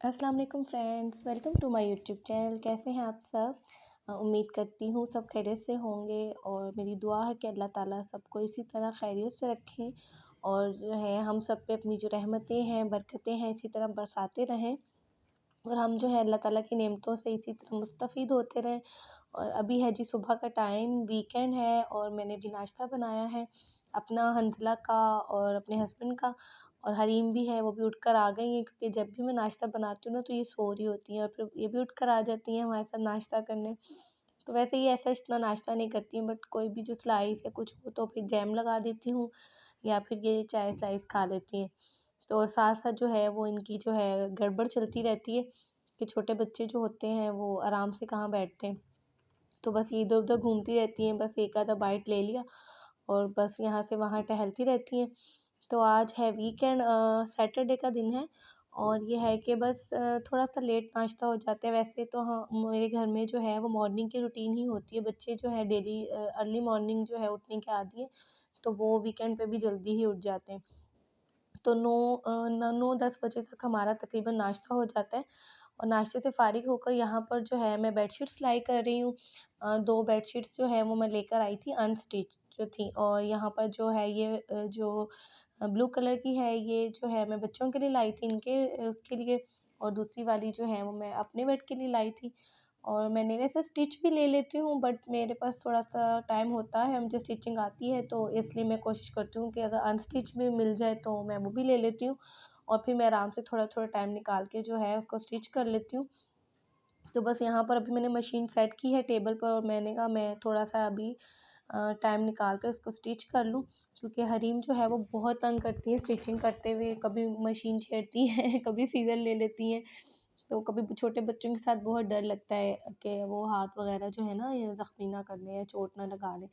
अस्सलाम वालेकुम friends, welcome to my YouTube channel. कैसे हैं आप सब? उम्मीद करती हूँ सब खैरियत से होंगे और मेरी दुआ है कि अल्लाह ताला सबको इसी तरह खैरियत से रखें और जो है हम सब पे अपनी जो रहमतें हैं, बरकतें हैं इसी तरह बरसाते रहें और हम जो है अल्लाह ताला की नेमतों से इसी तरह मुस्तफ़ीद होते रहें। और अभी है जी सुबह का टाइम, वीकेंड है और मैंने भी नाश्ता बनाया है अपना, हंज़ला का और अपने हस्बैंड का। और हरीम भी है, वो भी उठकर आ गई हैं क्योंकि जब भी मैं नाश्ता बनाती हूँ ना तो ये सो रही होती हैं और फिर ये भी उठकर आ जाती हैं हमारे साथ नाश्ता करने। तो वैसे ये ऐसा इतना नाश्ता नहीं करती हैं, बट कोई भी जो स्लाइस या कुछ हो तो फिर जैम लगा देती हूँ या फिर ये चाय स्लाइस खा लेती हैं। तो और साथ-साथ जो है वो इनकी जो है गड़बड़ चलती रहती है कि छोटे बच्चे जो होते हैं वो आराम से कहाँ बैठते हैं। तो बस ये इधर-उधर घूमती रहती हैं, बस एक आधा बाइट ले लिया और बस यहाँ से वहाँ टहलती रहती हैं। तो आज है वीकेंड, सैटरडे का दिन है और ये है कि बस थोड़ा-सा लेट नाश्ता हो जाता है। वैसे तो हाँ, मेरे घर में जो है वो मॉर्निंग की रूटीन ही होती है। बच्चे जो है डेली अर्ली मॉर्निंग जो है उठने के आदी हैं, तो वो वीकेंड पे भी जल्दी ही उठ जाते हैं। तो 9-10 बजे तक हमारा तकरीबन नाश्ता हो जाता है और नाश्ते से फ़ारिग होकर यहाँ पर जो है मैं बेडशीट सिलाई कर रही हूँ। 2 बेडशीट्स जो है वो मैं लेकर आई थी अनस्टिच जो थी और यहाँ पर जो है ये जो ब्लू कलर की है ये जो है मैं बच्चों के लिए लाई थी इनके उसके लिए और दूसरी वाली जो है वो मैं अपने बेड के लिए लाई थी। और मैंने वैसे स्टिच भी ले लेती हूँ बट मेरे पास थोड़ा-सा टाइम होता है, मुझे स्टिचिंग आती है तो इसलिए मैं कोशिश करती हूँ कि अगर अनस्टिच भी मिल जाए तो मैं वो भी ले लेती हूँ और फिर मैं आराम से थोड़ा-थोड़ा टाइम निकाल के जो है उसको स्टिच कर लेती हूँ। तो बस यहाँ पर अभी मैंने मशीन सेट की है टेबल पर और मैंने कहा मैं थोड़ा-सा अभी टाइम निकाल कर उसको स्टिच कर लूँ क्योंकि हरीम जो है वो बहुत तंग करती है स्टिचिंग करते हुए, कभी मशीन छेड़ती हैं, कभी सीज़र ले लेती हैं। तो कभी छोटे बच्चों के साथ बहुत डर लगता है कि वो हाथ वगैरह जो है ना ये ज़ख्मी ना कर लें या चोट ना लगा लें।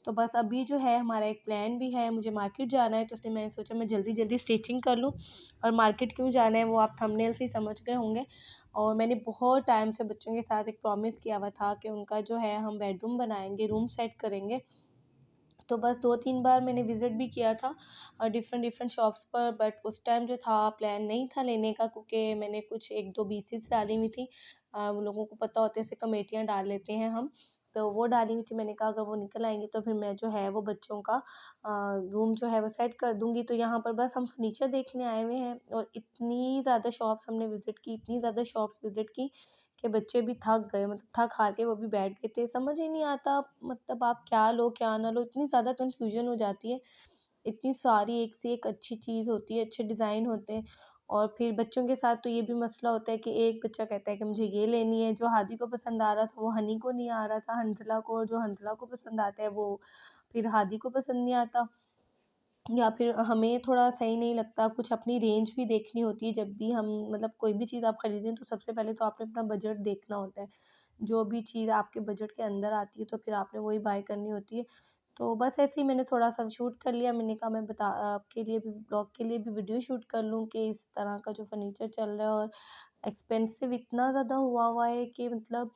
तो बस अभी जो है हमारा एक प्लान भी है, मुझे मार्केट जाना है तो इसलिए मैंने सोचा मैं जल्दी-जल्दी स्टिचिंग कर लूँ। और मार्केट क्यों जाना है वो आप थंबनेल से ही समझ गए होंगे। और मैंने बहुत टाइम से बच्चों के साथ एक प्रॉमिस किया हुआ था कि उनका जो है हम बेडरूम बनाएँगे, रूम सेट करेंगे। तो बस 2-3 बार मैंने विज़िट भी किया था डिफ़रेंट शॉप्स पर, बट उस टाइम जो था प्लान नहीं था लेने का क्योंकि मैंने कुछ 1-2 बीसीस डाली हुई थी। वो लोगों को पता होता है ऐसे कमेटियाँ डाल लेते हैं हम, तो वो डाली हुई थी। मैंने कहा अगर वो निकल आएँगी तो फिर मैं जो है वो बच्चों का रूम जो है वो सेट कर दूँगी। तो यहाँ पर बस हम फर्नीचर देखने आए हुए हैं और इतनी ज़्यादा शॉप्स हमने विज़िट की, इतनी ज़्यादा शॉप्स विज़िट की कि बच्चे भी थक गए, मतलब थक-हार के वो भी बैठ गए थे। समझ ही नहीं आता मतलब आप क्या लो, क्या ना लो, इतनी ज़्यादा कन्फ्यूज़न हो जाती है। इतनी सारी एक से एक अच्छी चीज़ होती है, अच्छे डिज़ाइन होते हैं और फिर बच्चों के साथ तो ये भी मसला होता है कि एक बच्चा कहता है कि मुझे ये लेनी है, जो हादी को पसंद आ रहा था वो हनी को नहीं आ रहा था, हंज़ला को, और जो हंज़ला को पसंद आता है वो फिर हादी को पसंद नहीं आता। या फिर हमें थोड़ा सही नहीं लगता, कुछ अपनी रेंज भी देखनी होती है जब भी हम मतलब कोई भी चीज़ आप खरीदें तो सबसे पहले तो आपने अपना बजट देखना होता है। जो भी चीज़ आपके बजट के अंदर आती है तो फिर आपने वही बाय करनी होती है। तो बस ऐसे ही मैंने थोड़ा-सा शूट कर लिया, मैंने कहा मैं आपके लिए भी ब्लॉग के लिए भी वीडियो शूट कर लूँ कि इस तरह का जो फर्नीचर चल रहा है और एक्सपेंसिव इतना ज़्यादा हुआ हुआ है कि मतलब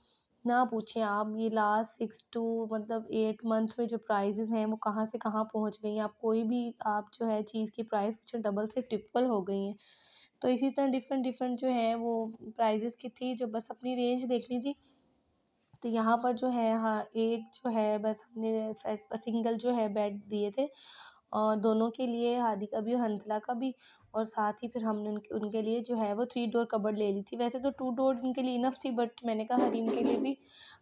ना पूछें आप। ये लास्ट 6 टू मतलब 8 मंथ में जो प्राइसेस हैं वो कहाँ से कहाँ पहुँच गई हैं। आप कोई भी आप जो है चीज़ की प्राइस पूछें डबल से ट्रिपल हो गई हैं। तो इसी तरह डिफरेंट जो है वो प्राइसेस की थी, जो बस अपनी रेंज देखनी थी। तो यहाँ पर जो है हाँ, एक जो है बस हमने सिंगल जो है बेड दिए थे दोनों के लिए, हादी का भी और हंसला का भी। और साथ ही फिर हमने उनके उनके लिए जो है वो 3 डोर कबर्ड ले ली थी। वैसे तो 2 डोर उनके लिए इनफ थी बट मैंने कहा हरीम के लिए भी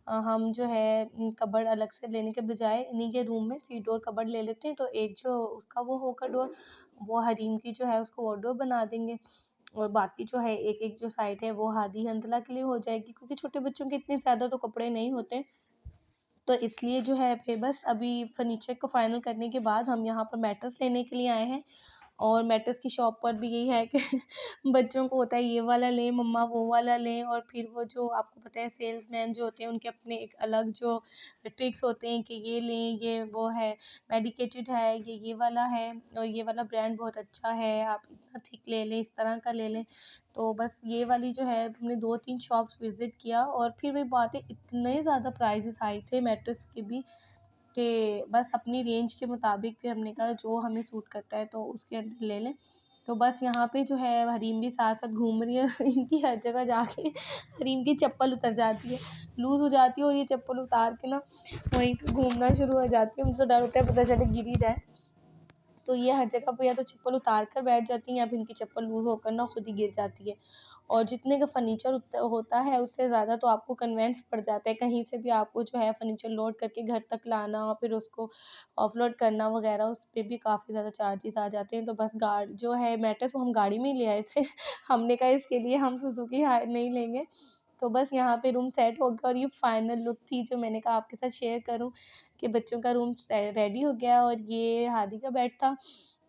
हम जो है कबर्ड अलग से लेने के बजाय इन्हीं के रूम में 3 डोर कबर्ड ले लेते हैं। तो एक जो उसका वो होगा डोर, वो हरीम की जो है उसको वार्डरोब बना देंगे और बाकी जो है एक-एक जो साइड है वो हादी हंसला के लिए हो जाएगी क्योंकि छोटे बच्चों के इतने ज़्यादा तो कपड़े नहीं होते। तो इसलिए जो है फिर बस अभी फर्नीचर को फाइनल करने के बाद हम यहाँ पर मैट्रेस लेने के लिए आए हैं। और मैट्रेस की शॉप पर भी यही है कि बच्चों को होता है ये वाला लें मम्मा, वो वाला लें, और फिर वो जो आपको पता है सेल्समैन जो होते हैं उनके अपने एक अलग जो ट्रिक्स होते हैं कि ये लें, ये वो है, मेडिकेटेड है, ये वाला है और ये वाला ब्रांड बहुत अच्छा है, आप इतना थिक ले लें, इस तरह का ले लें। तो बस ये वाली जो है हमने 2-3 शॉप्स विज़िट किया और फिर वही बात है, इतने ज़्यादा प्राइसेस हाई थे मैट्रेस के भी कि बस अपनी रेंज के मुताबिक फिर हमने कहा जो हमें सूट करता है तो उसके अंदर ले लें। तो बस यहाँ पे जो है हरीम भी साथ साथ घूम रही है। इनकी हर जगह जाके हरीम की चप्पल उतर जाती है, लूज़ हो जाती है, और ये चप्पल उतार के ना वहीं पे घूमना शुरू हो जाती है। मुझे तो डर होता है पता चले गिर ही जाए। तो ये हर जगह पे या तो चप्पल उतार कर बैठ जाती हैं या फिर इनकी चप्पल लूज़ होकर ना खुद ही गिर जाती है। और जितने का फर्नीचर होता है उससे ज़्यादा तो आपको कन्वेंस पड़ जाता है। कहीं से भी आपको जो है फर्नीचर लोड करके घर तक लाना और फिर उसको ऑफलोड करना वगैरह, उस पे भी काफ़ी ज़्यादा चार्जेस आ जाते हैं। तो बस जो है मैट्रेस वो हम गाड़ी में ही ले आए थे। हमने कहा इसके लिए हम सुज़ुकी हायर नहीं लेंगे। तो बस यहाँ पे रूम सेट हो गया और ये फाइनल लुक थी जो मैंने कहा आपके साथ शेयर करूँ कि बच्चों का रूम रेडी हो गया। और ये हादी का बेड था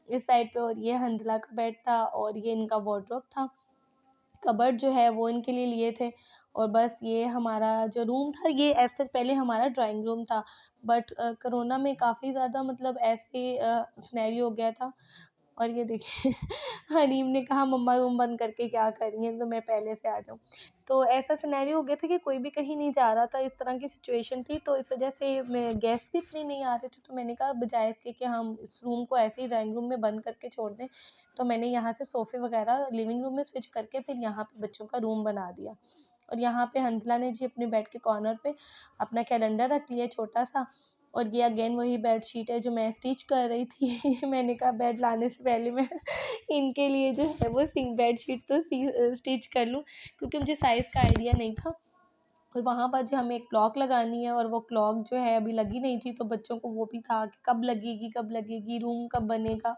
इस साइड पे, और ये हंजला का बेड था, और ये इनका वार्डरोब था। कबर्ड जो है वो इनके लिए लिए थे। और बस ये हमारा जो रूम था ये एज़ सच पहले हमारा ड्राइंग रूम था, बट कोरोना में काफ़ी ज़्यादा मतलब ऐसे सिनेरियो हो गया था। और ये देखिए हनीम ने कहा मम्मा रूम बंद करके क्या कर रही हैं, तो मैं पहले से आ जाऊँ। तो ऐसा सिनेरियो हो गया था कि कोई भी कहीं नहीं जा रहा था, इस तरह की सिचुएशन थी। तो इस वजह से मैं गेस्ट भी इतने नहीं आ रहे थे, तो मैंने कहा बजाय इसके कि हम इस रूम को ऐसे ही ड्राइंग रूम में बंद करके छोड़ दें, तो मैंने यहाँ से सोफ़े वगैरह लिविंग रूम में स्विच करके फिर यहाँ पे बच्चों का रूम बना दिया। और यहाँ पे हंसला ने जी अपने बेड के कॉर्नर पे अपना कैलेंडर रख लिया छोटा-सा। और ये अगेन वही बेडशीट है जो मैं स्टिच कर रही थी। मैंने कहा बेड लाने से पहले मैं इनके लिए जो है वो बेडशीट तो स्टिच कर लूँ, क्योंकि मुझे साइज़ का आइडिया नहीं था। और वहाँ पर जो हमें एक क्लॉक लगानी है, और वो क्लॉक जो है अभी लगी नहीं थी, तो बच्चों को वो भी था कि कब लगेगी, रूम कब बनेगा।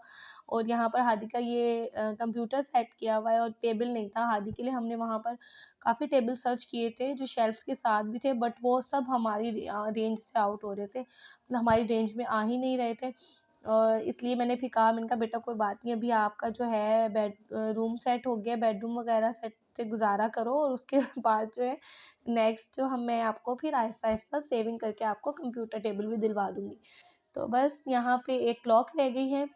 और यहाँ पर हादी का ये कंप्यूटर सेट किया हुआ है, और टेबल नहीं था हादी के लिए। हमने वहाँ पर काफ़ी टेबल सर्च किए थे जो शेल्फ्स के साथ भी थे, बट वो सब हमारी रेंज से आउट हो रहे थे, मतलब हमारी रेंज में आ ही नहीं रहे थे। और इसलिए मैंने कहा बेटा कोई बात नहीं, अभी आपका जो है रूम सेट हो गया, बेडरूम वगैरह सेट से गुज़ारा करो, और उसके बाद जो है नेक्स्ट जो मैं आपको फिर आहिस्ता-आहिस्ता सेविंग करके आपको कंप्यूटर टेबल भी दिलवा दूँगी। तो बस यहाँ पे एक क्लॉक रह गई है,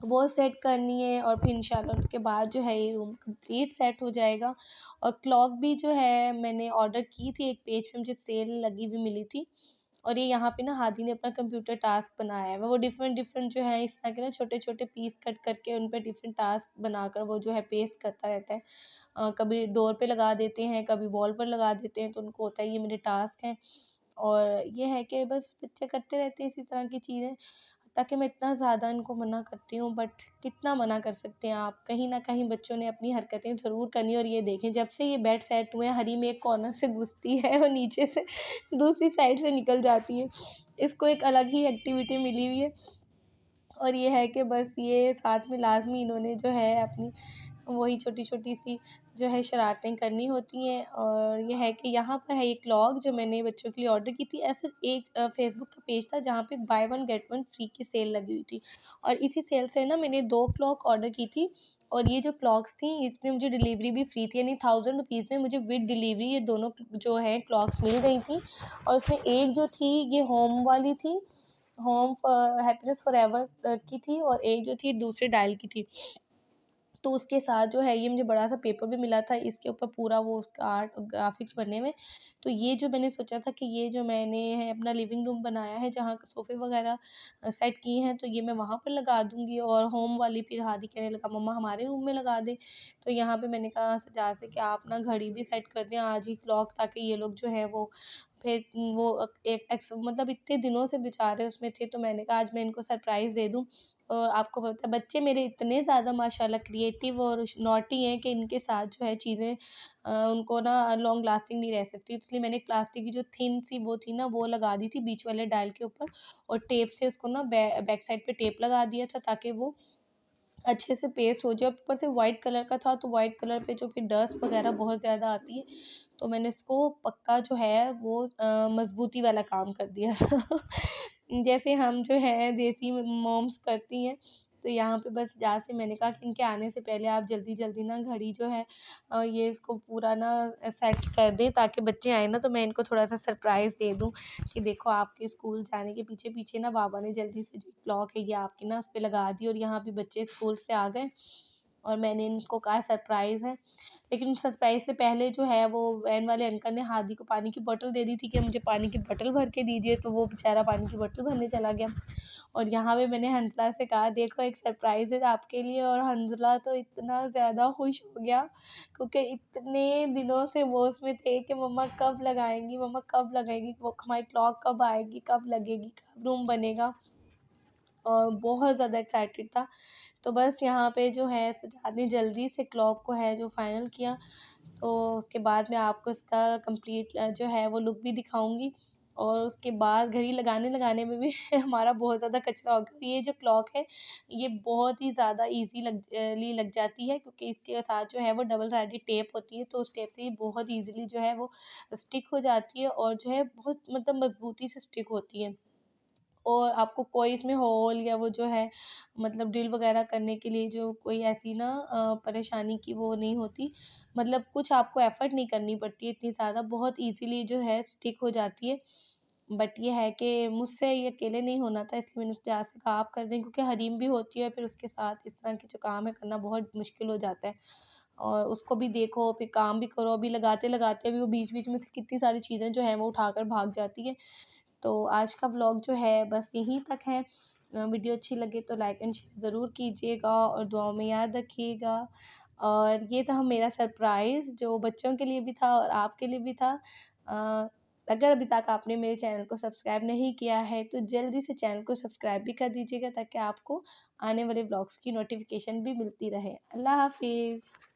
वो सेट करनी है, और फिर इंशाल्लाह उसके बाद जो है ये रूम कंप्लीट सेट हो जाएगा। और क्लॉक भी जो है मैंने ऑर्डर की थी, एक पेज पे मुझे सेल लगी हुई मिली थी। और ये यहाँ पे ना हादी ने अपना कंप्यूटर टास्क बनाया है, वो डिफरेंट जो है इस तरह के ना छोटे-छोटे पीस कट करके उन पे डिफरेंट टास्क बनाकर वो जो है पेस्ट करता रहता है। कभी डोर पे लगा देते हैं, कभी वॉल पर लगा देते हैं, तो उनको होता है ये मेरे टास्क हैं। और ये है कि बस बच्चे करते रहते हैं इसी तरह की चीज़ें, ताकि मैं इतना ज़्यादा इनको मना करती हूँ, बट कितना मना कर सकते हैं आप, कहीं न कहीं बच्चों ने अपनी हरकतें ज़रूर करनी। और ये देखें जब से ये बेड सेट हुए हैं, हरीम एक कॉर्नर से घुसती है और नीचे से दूसरी साइड से निकल जाती है। इसको एक अलग ही एक्टिविटी मिली हुई है। और ये है कि बस ये साथ में लाज़मी इन्होंने जो है अपनी वही छोटी-छोटी सी जो है शरारतें करनी होती हैं। और ये है कि यहाँ पर है ये क्लॉक जो मैंने बच्चों के लिए ऑर्डर की थी। ऐसे एक फ़ेसबुक का पेज था जहाँ पे by one get one free की सेल लगी हुई थी, और इसी सेल से ना मैंने 2 क्लॉक ऑर्डर की थी। और ये जो क्लॉक्स थी इसमें मुझे डिलीवरी भी फ्री थी, यानी 1000 रुपीज़ में मुझे विद डिलीवरी ये दोनों जो है क्लॉक्स मिल गई थी। और उसमें एक जो थी ये होम वाली थी, होम हैप्पीनेस फॉरएवर की थी, और एक जो थी दूसरे डायल की थी। तो उसके साथ जो है ये मुझे बड़ा-सा पेपर भी मिला था, इसके ऊपर पूरा वो उसका आर्ट ग्राफ़िक्स बने हुए। तो ये जो मैंने सोचा था कि ये जो मैंने है अपना लिविंग रूम बनाया है जहाँ सोफ़े वग़ैरह सेट किए हैं, तो ये मैं वहाँ पर लगा दूँगी। और होम वाली फिर हादी कहने लगा मम्मा हमारे रूम में लगा दे। तो यहाँ पे मैंने कहा सज्जाद से कि आप ना घड़ी भी सेट कर दें आज ही क्लॉक, ताकि ये लोग जो है वो फिर वो एक मतलब इतने दिनों से बेचारे उसमें थे, तो मैंने कहा आज मैं इनको सरप्राइज़ दे दूँ। और आपको पता है बच्चे मेरे इतने ज़्यादा माशाल्लाह क्रिएटिव और नॉटी हैं कि इनके साथ जो है चीज़ें उनको ना लॉन्ग लास्टिंग नहीं रह सकती। इसलिए मैंने एक प्लास्टिक की जो थिन सी वो थी ना वो लगा दी थी बीच वाले डायल के ऊपर, और टेप से उसको ना बैक साइड पे टेप लगा दिया था ताकि वो अच्छे से पेस्ट हो जाए। ऊपर से वाइट कलर का था, तो वाइट कलर पे जो फिर डस्ट वगैरह बहुत ज़्यादा आती है, तो मैंने इसको पक्का जो है वो मज़बूती वाला काम कर दिया था। जैसे हम जो है देसी मॉम्स करती हैं। तो यहाँ पे बस जहाँ से मैंने कहा कि इनके आने से पहले आप जल्दी-जल्दी ना घड़ी जो है ये इसको पूरा ना सेट कर दें, ताकि बच्चे आएँ ना तो मैं इनको थोड़ा-सा सरप्राइज़ दे दूँ कि देखो आपके स्कूल जाने के पीछे-पीछे ना बाबा ने जल्दी से जो क्लॉक है ये आपकी ना उस पे लगा दी। और यहाँ पे बच्चे स्कूल से आ गए और मैंने इनको कहा सरप्राइज़ है। लेकिन सरप्राइज़ से पहले जो है वो वैन वाले अंकल ने हादी को पानी की बॉटल दे दी थी कि मुझे पानी की बॉटल भर के दीजिए, तो वो बेचारा पानी की बॉटल भरने चला गया। और यहाँ पे मैंने हंसला से कहा देखो एक सरप्राइज़ है आपके लिए, और हंसला तो इतना ज़्यादा खुश हो गया क्योंकि इतने दिनों से वो उसमें थे कि मम्मा कब लगाएंगी, वो हमारी क्लॉक कब आएगी, कब लगेगी, कब रूम बनेगा, और बहुत ज़्यादा एक्साइटेड था। तो बस यहाँ पे जो है सजाद ने जल्दी से क्लॉक को है जो फाइनल किया। तो उसके बाद मैं आपको इसका कंप्लीट जो है वो लुक भी दिखाऊँगी, और उसके बाद घड़ी लगाने में भी हमारा बहुत ज़्यादा कचरा हो गया। ये जो क्लॉक है, ये बहुत ही ज़्यादा ईज़ी लग जाती है, क्योंकि इसके साथ जो है वो डबल साइडेड टेप होती है, तो उस टेप से ये बहुत ईज़िली जो है वो स्टिक हो जाती है, और जो है बहुत मतलब मज़बूती से स्टिक होती है। और आपको कोई इसमें होल या वो जो है मतलब ड्रिल वगैरह करने के लिए जो कोई ऐसी ना परेशानी की वो नहीं होती। मतलब कुछ आपको एफ़र्ट नहीं करनी पड़ती है इतनी ज़्यादा, बहुत ईज़िली जो है स्टिक हो जाती है। बट ये है कि मुझसे ये अकेले नहीं होना था, इसलिए मैंने उससे से कहा आप कर दें, क्योंकि हरीम भी होती है, फिर उसके साथ इस तरह के जो काम है करना बहुत मुश्किल हो जाता है। और उसको भी देखो, फिर काम भी करो, अभी लगाते-लगाते भी वो बीच-बीच में से कितनी सारी चीज़ें जो हैं वो उठाकर भाग जाती हैं। तो आज का व्लॉग जो है बस यहीं तक है। वीडियो अच्छी लगे तो लाइक एंड शेयर ज़रूर कीजिएगा, और दुआओं में याद रखिएगा। और ये था मेरा सरप्राइज़ जो बच्चों के लिए भी था और आपके लिए भी था। अ, अगर अभी तक आपने मेरे चैनल को सब्सक्राइब नहीं किया है तो जल्दी से चैनल को सब्सक्राइब भी कर दीजिएगा, ताकि आपको आने वाले व्लॉग्स की नोटिफ़िकेशन भी मिलती रहे। अल्लाह हाफ़िज़।